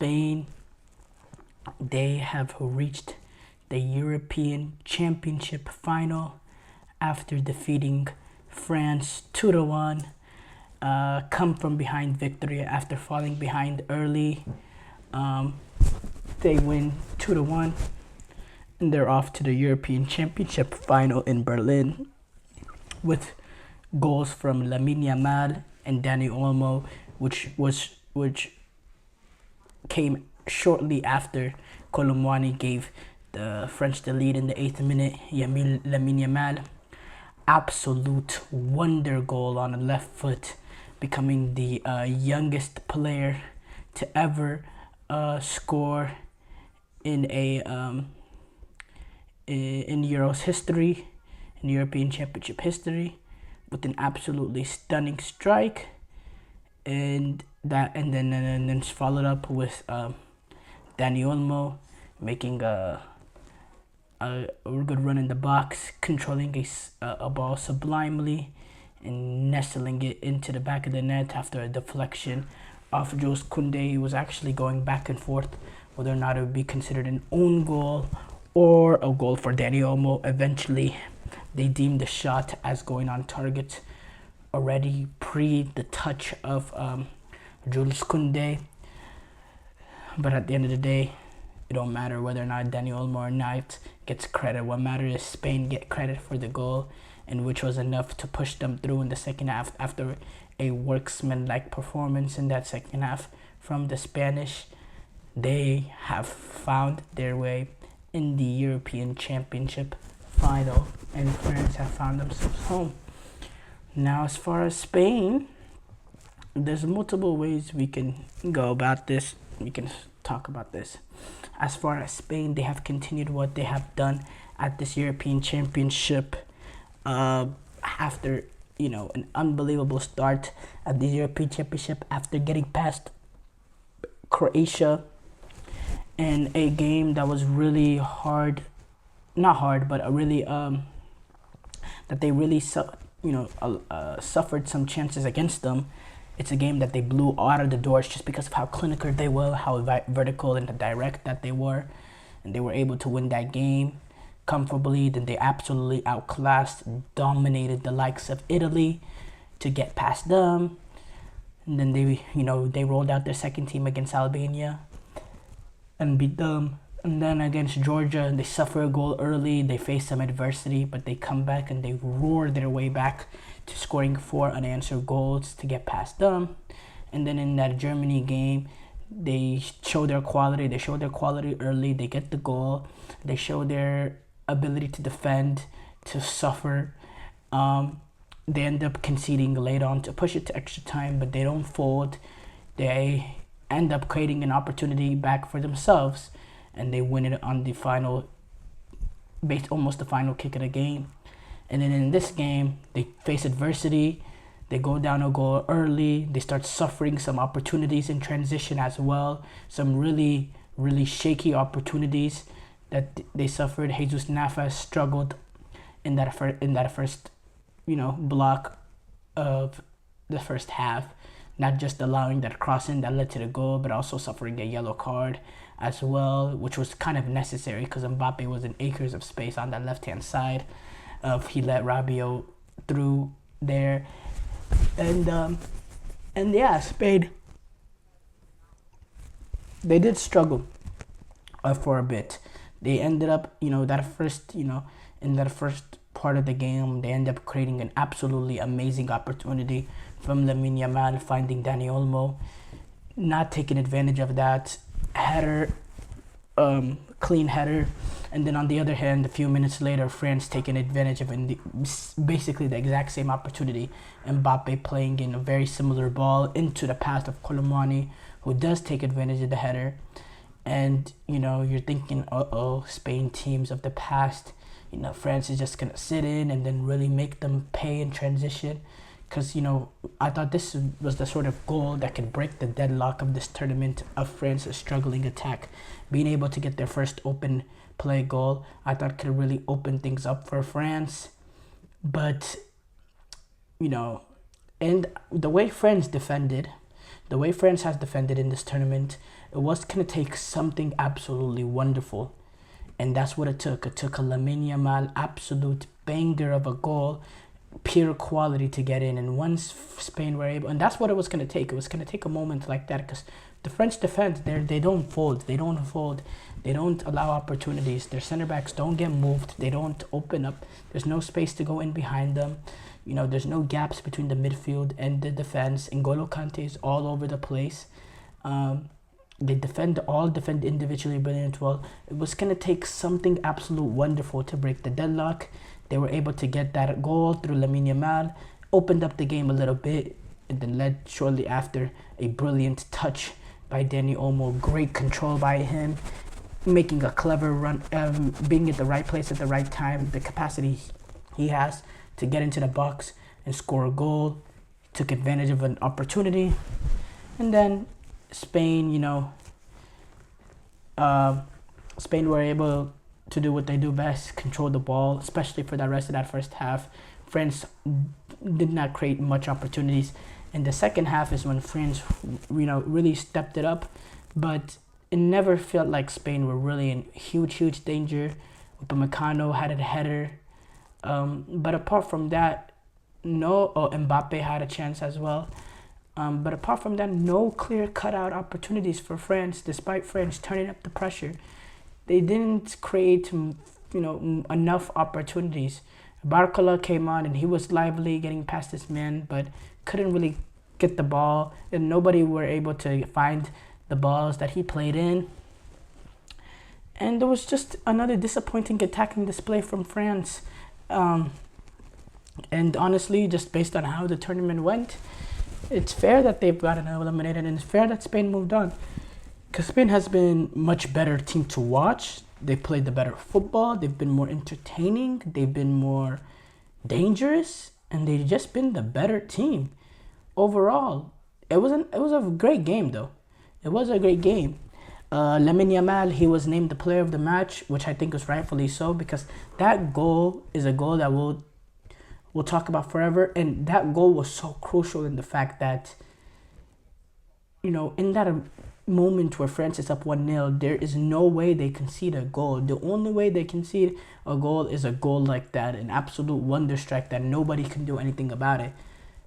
Spain, they have reached the European Championship final after defeating France 2-1. Come from behind victory after falling behind early. They win 2-1, and they're off to the European Championship final in Berlin with goals from Lamine Yamal and Dani Olmo, which came shortly after Colomwani gave the French the lead in the 8th minute. Lamine Yamal, absolute wonder goal on the left foot, becoming the youngest player to ever score in Euros history, in European Championship history, with an absolutely stunning strike, and then followed up with Dani Olmo making a good run in the box, controlling a ball sublimely and nestling it into the back of the net after a deflection off Jules Koundé. He was actually going back and forth whether or not it would be considered an own goal or a goal for Dani Olmo. Eventually, they deemed the shot as going on target already pre the touch of Jules Koundé. But at the end of the day, it don't matter whether or not Dani Olmo or not gets credit. What matters is Spain get credit for the goal, and which was enough to push them through in the second half after a worksman-like performance in that second half from the Spanish. They have found their way in the European Championship final, and France have found themselves home. Now, as far as Spain, there's multiple ways we can go about this. We can talk about this. As far as Spain, they have continued what they have done at this European Championship after an unbelievable start at the European Championship after getting past Croatia in a game that was really hard, not hard, but that they really suffered some chances against them. It's a game that they blew out of the doors just because of how clinical they were, how vertical and direct that they were, and they were able to win that game comfortably. Then they absolutely outclassed, dominated the likes of Italy to get past them. And then they rolled out their second team against Albania and beat them. And then against Georgia, they suffer a goal early. They face some adversity, but they come back and they roar their way back to scoring 4 unanswered goals to get past them. And then in that Germany game, they show their quality. They show their quality early. They get the goal. They show their ability to defend, to suffer. They end up conceding late on to push it to extra time, but they don't fold. They end up creating an opportunity back for themselves, and they win it on the final, almost the final kick of the game. And then in this game, they face adversity. They go down a goal early. They start suffering some opportunities in transition as well. Some really, really shaky opportunities that they suffered. Jesus Navas struggled in that first block of the first half, not just allowing that crossing that led to the goal, but also suffering a yellow card as well, which was kind of necessary because Mbappe was in acres of space on that left-hand side. He let Rabiot through there, and yeah, Spain, they did struggle for a bit. They ended up, in that first part of the game, they ended up creating an absolutely amazing opportunity from Lamine Yamal, finding Dani Olmo, not taking advantage of that header, clean header. And then on the other hand, a few minutes later, France taking advantage of basically the exact same opportunity. Mbappe playing in a very similar ball into the path of Colomwani, who does take advantage of the header. And, you're thinking, Spain teams of the past, France is just going to sit in and then really make them pay in transition. Because, I thought this was the sort of goal that could break the deadlock of this tournament of France's struggling attack. Being able to get their first open play goal, I thought could really open things up for France. But, and the way France defended, the way France has defended in this tournament, it was going to take something absolutely wonderful. And that's what it took. It took a Lamine Yamal absolute banger of a goal, pure quality to get in. And once Spain were able, and that's what it was going to take. It was going to take a moment like that, because the French defense, they don't fold. They don't fold. They don't allow opportunities. Their center backs don't get moved. They don't open up. There's no space to go in behind them. You know, there's no gaps between the midfield and the defense. N'Golo Kante is all over the place. They defend individually brilliant well. It was going to take something absolute wonderful to break the deadlock. They were able to get that goal through Lamine Yamal, opened up the game a little bit, and then led shortly after a brilliant touch by Dani Olmo. Great control by him, making a clever run, being at the right place at the right time. The capacity he has to get into the box and score a goal. Took advantage of an opportunity. And then Spain, Spain were able to do what they do best, control the ball, especially for the rest of that first half. France did not create much opportunities. In the second half is when France, really stepped it up. But it never felt like Spain were really in huge danger. Upamecano had a header. But apart from that, Mbappe had a chance as well. But apart from that, no clear cutout opportunities for France, despite France turning up the pressure. They didn't create, enough opportunities. Barcola came on and he was lively, getting past his man, but couldn't really get the ball. And nobody were able to find the balls that he played in. And there was just another disappointing attacking display from France. And honestly, just based on how the tournament went, it's fair that they've gotten eliminated, and it's fair that Spain moved on. Because Spain has been much better team to watch. They've played the better football. They've been more entertaining. They've been more dangerous. And they've just been the better team. Overall, it was a great game, though. It was a great game. Lamine Yamal, he was named the player of the match, which I think was rightfully so, because that goal is a goal that we'll talk about forever. And that goal was so crucial in the fact that, in that moment where France is up 1-0, there is no way they concede a goal. The only way they concede a goal is a goal like that, an absolute wonder strike that nobody can do anything about it.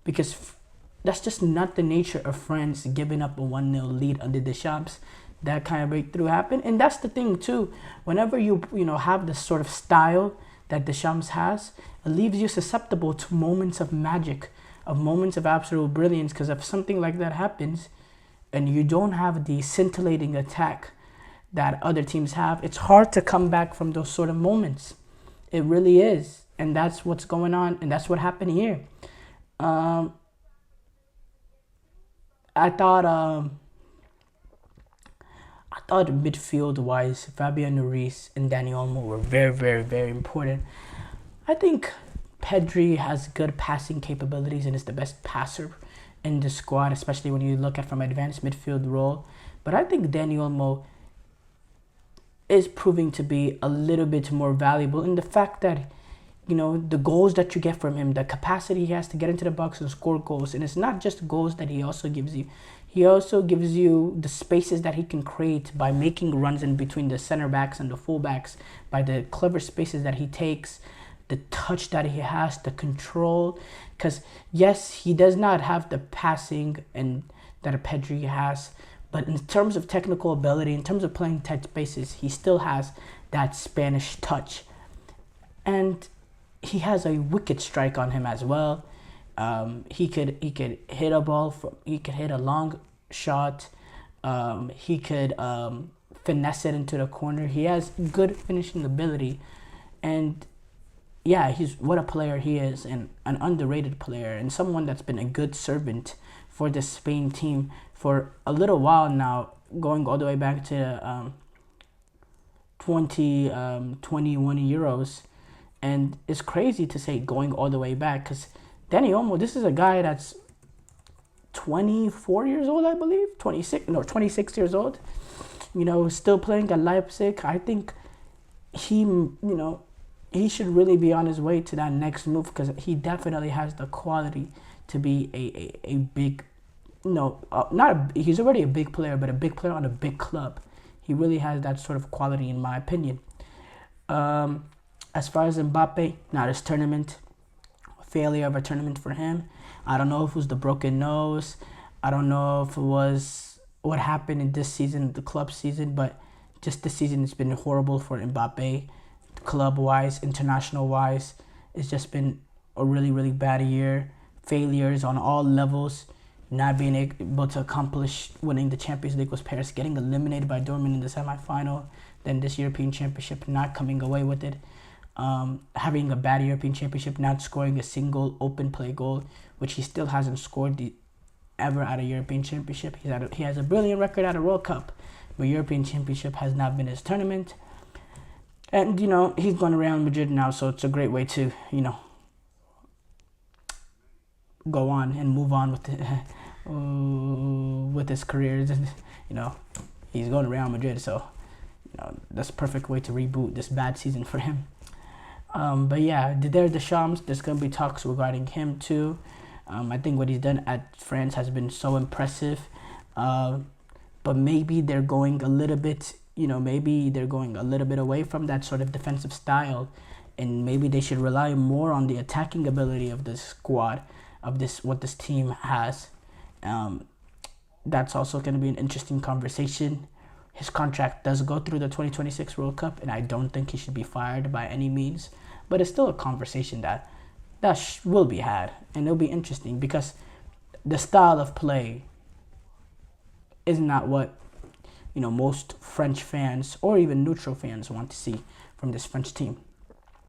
Because that's just not the nature of France giving up a 1-0 lead under Deschamps. That kind of breakthrough happened. And that's the thing too. Whenever you have this sort of style that Deschamps has, it leaves you susceptible to moments of magic, of moments of absolute brilliance. Because if something like that happens and you don't have the scintillating attack that other teams have, it's hard to come back from those sort of moments. It really is. And that's what's going on. And that's what happened here. I thought midfield-wise, Fabian Ruiz and Dani Olmo were very, very, very important. I think Pedri has good passing capabilities and is the best passer in the squad, especially when you look at from advanced midfield role. But I think Dani Olmo is proving to be a little bit more valuable in the fact that, the goals that you get from him, the capacity he has to get into the box and score goals. And it's not just goals that he also gives you. He also gives you the spaces that he can create by making runs in between the center backs and the full backs, by the clever spaces that he takes, the touch that he has, the control. Because yes, he does not have the passing and that a Pedri has, but in terms of technical ability, in terms of playing tight spaces, he still has that Spanish touch. And he has a wicked strike on him as well. He could hit a ball he could hit a long shot. He could finesse it into the corner. He has good finishing ability, and yeah, he's what a player he is, and an underrated player, and someone that's been a good servant for the Spain team for a little while now, going all the way back to 2021 Euros. And it's crazy to say going all the way back, because Dani Olmo, this is a guy that's 24 years old, I believe, 26 years old, still playing at Leipzig. I think he should really be on his way to that next move, because he definitely has the quality to be a big he's already a big player, but a big player on a big club. He really has that sort of quality, in my opinion. As far as Mbappe, not his tournament, failure of a tournament for him. I don't know if it was the broken nose. I don't know if it was what happened in this season, the club season, but just this season has been horrible for Mbappe, club-wise, international-wise. It's just been a really, really bad year. Failures on all levels. Not being able to accomplish winning the Champions League with Paris, getting eliminated by Dortmund in the semifinal, then this European Championship not coming away with it. Having a bad European Championship, not scoring a single open play goal, which he still hasn't scored ever at a European Championship. He has a brilliant record at a World Cup, but European Championship has not been his tournament. And, he's going to Real Madrid now, so it's a great way to, go on and move on with his career. He's going to Real Madrid, so, that's a perfect way to reboot this bad season for him. But yeah, Didier Deschamps, there's going to be talks regarding him too. I think what he's done at France has been so impressive. But maybe they're going a little bit, away from that sort of defensive style. And maybe they should rely more on the attacking ability of this squad, what this team has. That's also going to be an interesting conversation. His contract does go through the 2026 World Cup, and I don't think he should be fired by any means. But it's still a conversation that will be had, and it'll be interesting because the style of play is not what most French fans or even neutral fans want to see from this French team.